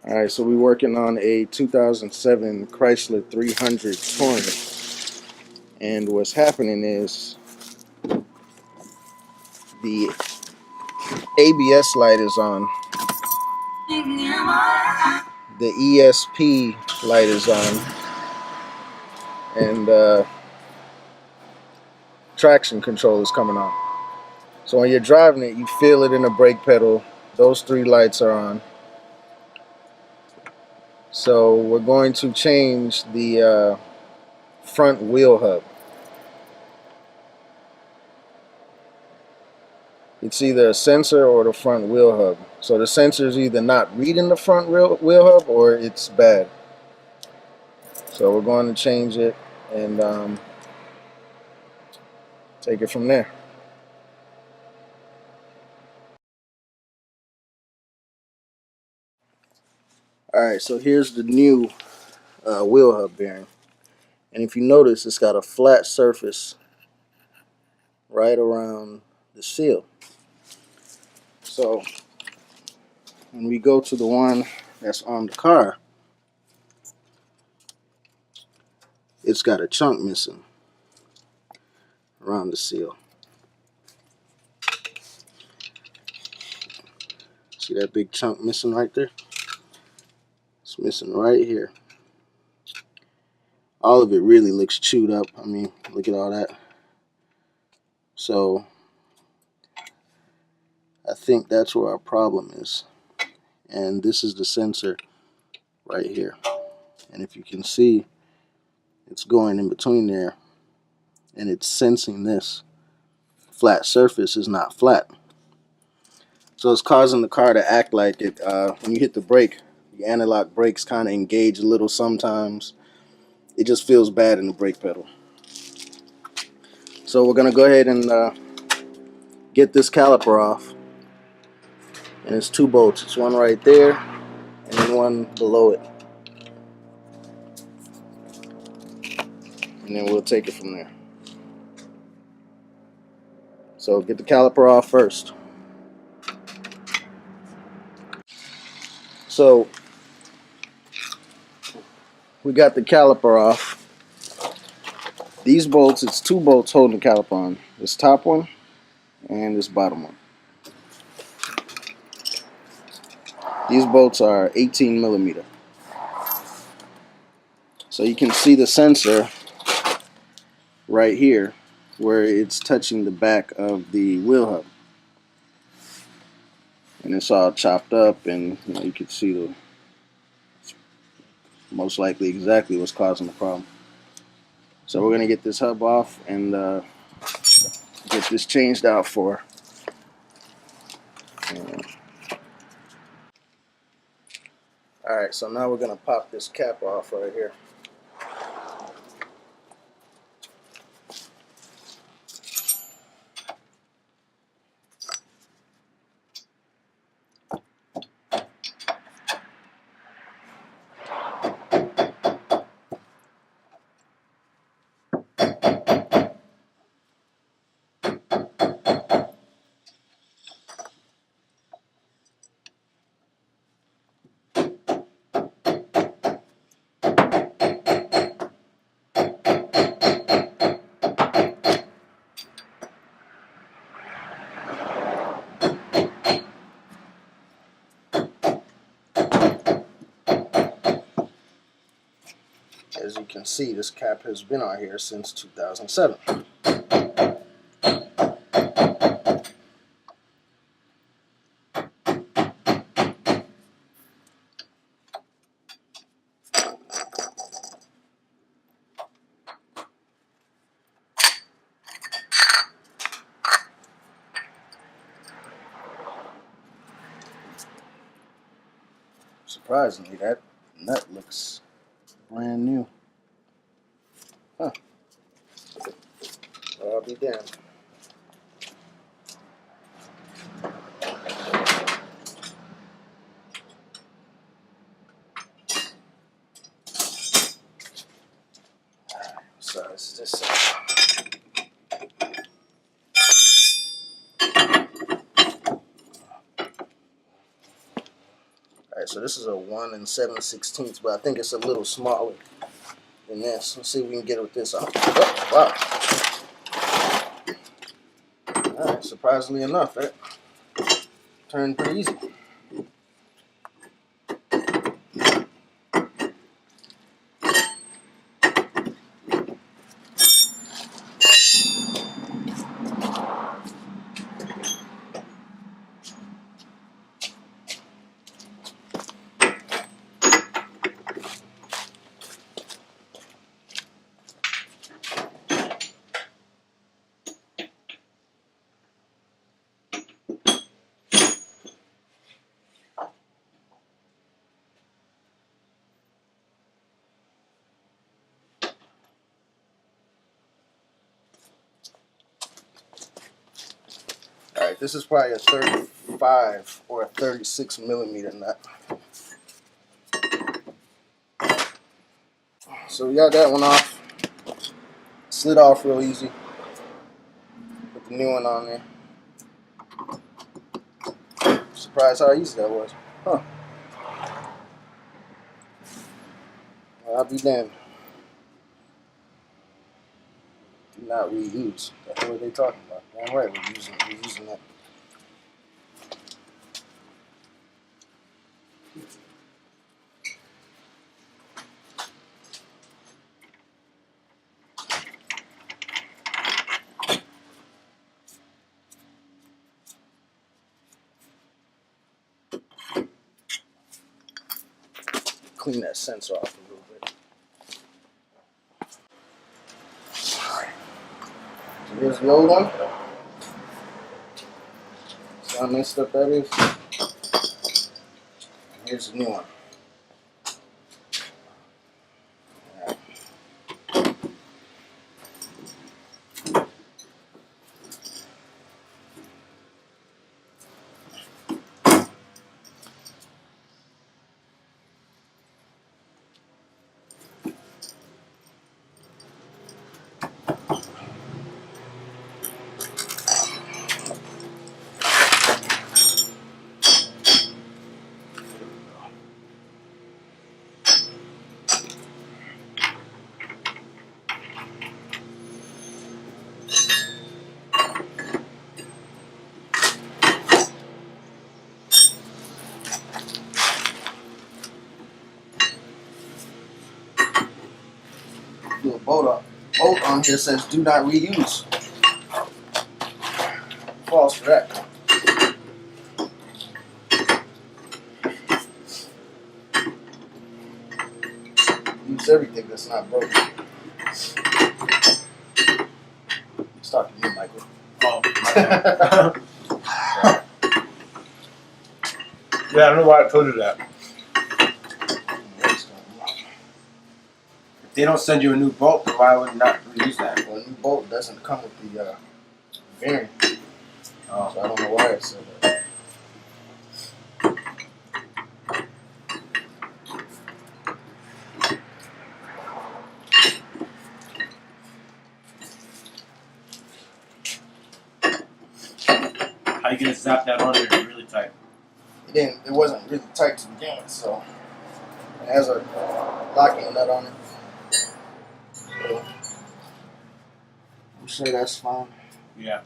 All right, so we're working on a 2007 Chrysler 300 Touring, and what's happening is the ABS light is on, the ESP light is on, and traction control is coming on. So when you're driving it, you feel it in the brake pedal. Those three lights are on. So we're going to change the front wheel hub. It's either a sensor or the front wheel hub. So the sensor is either not reading the front wheel hub or it's bad. So we're going to change it and take it from there. Alright, so here's the new wheel hub bearing. And if you notice, it's got a flat surface right around the seal. So when we go to the one that's on the car, it's got a chunk missing around the seal. See that big chunk missing right there? It's missing right here. All of it really looks chewed up. I mean, look at all that. So I think that's where our problem is. And this is the sensor right here. And if you can see, it's going in between there and it's sensing this. Flat surface is not flat. So it's causing the car to act like it. When you hit the brake, the anti-lock brakes kind of engage a little sometimes. It just feels bad in the brake pedal. So we're going to go ahead and get this caliper off. And it's two bolts. It's one right there and then one below it. And then we'll take it from there. So get the caliper off first. So we got the caliper off. These bolts, it's two bolts holding the caliper on. This top one and this bottom one. These bolts are 18 millimeter. So you can see the sensor right here where it's touching the back of the wheel hub. And it's all chopped up, and you can see the most likely exactly what's causing the problem. So we're going to get this hub off and get this changed out for Alright, so now we're going to pop this cap off right here. As you can see, this cap has been on here since 2007. Surprisingly, that nut looks brand new. Huh. Well, I'll be damned. So it's just Alright, So this is a 1 7/16, but I think it's a little smaller than this. Let's see if we can get it with this. Oh, wow. Alright, surprisingly enough, that turned pretty easy. Alright, this is probably a 35 or a 36 millimeter nut. So we got that one off. Slid off real easy. Put the new one on there. Surprised how easy that was. Huh. Well, I'll be damned. Do not reuse. That's what they talking about. Damn right, we're using that. Clean that sensor off a little bit. Alright. So here's the old one. See how messed up that is? And here's the new one. Alright. Do a bolt on here says do not reuse. False for that. Use everything that's not broken. It's talking to you, Michael. Oh. Yeah, I don't know why I told you that. If they don't send you a new bolt, then why would you not reuse that? Well, a new bolt doesn't come with the bearing. Oh. So I don't know why it said that. How you gonna zap that on there really tight? It wasn't really tight to begin with, so it has a locking nut on it. So I'm sure that's fine. Yeah.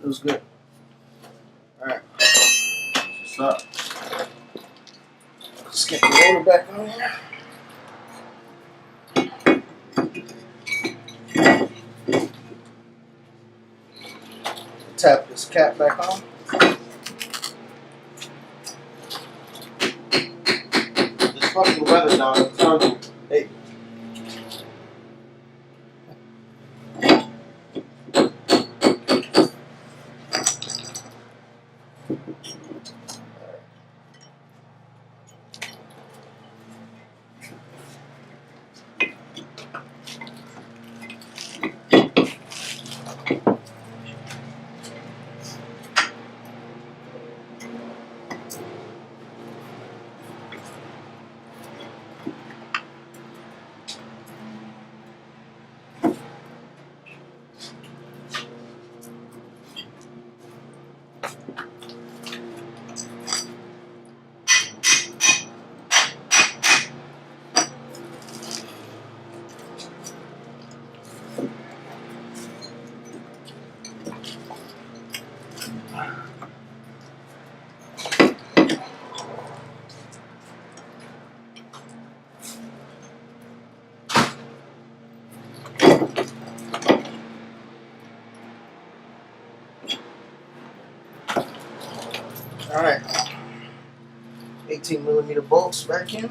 It was good. Alright. What's up? Just get the roller back on here. Tap this cap back on. This fucking weather, dog. I'm telling you. Hey. Alright, 18mm bolts back in.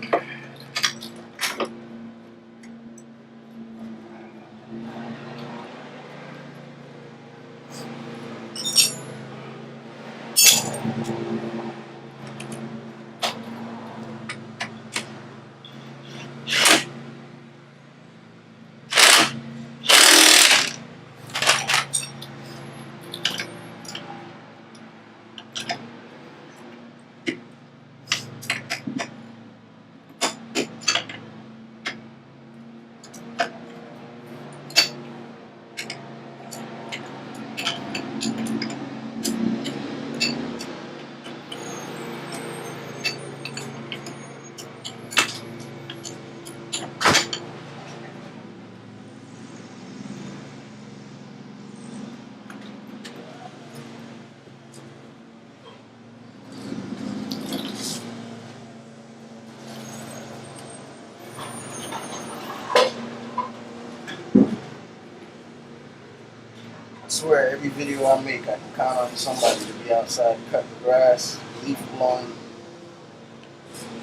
I swear, every video I make, I can count on somebody to be outside, cut the grass, leaf blowing.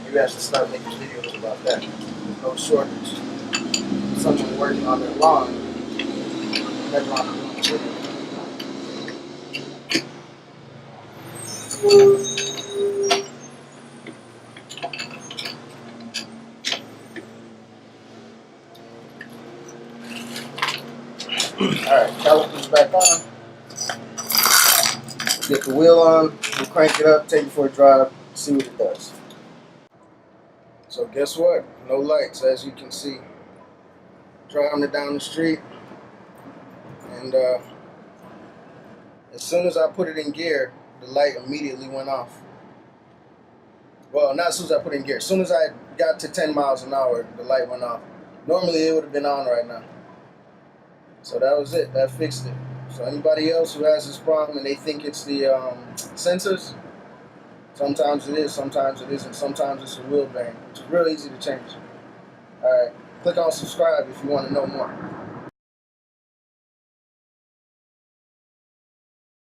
Maybe I should start making videos about that. No shortage. Someone working on their lawn, never on doing a video. Alright, caliper's back on. Get the wheel on, we'll crank it up, take it for a drive, see what it does. So guess what? No lights, as you can see. Driving it down the street, and as soon as I put it in gear, the light immediately went off. Well, not as soon as I put it in gear. As soon as I got to 10 miles an hour, the light went off. Normally it would have been on right now. So that was it. That fixed it. So anybody else who has this problem and they think it's the sensors, sometimes it is, sometimes it isn't. Sometimes it's a wheel bearing. It's real easy to change. Alright, click on subscribe if you want to know more.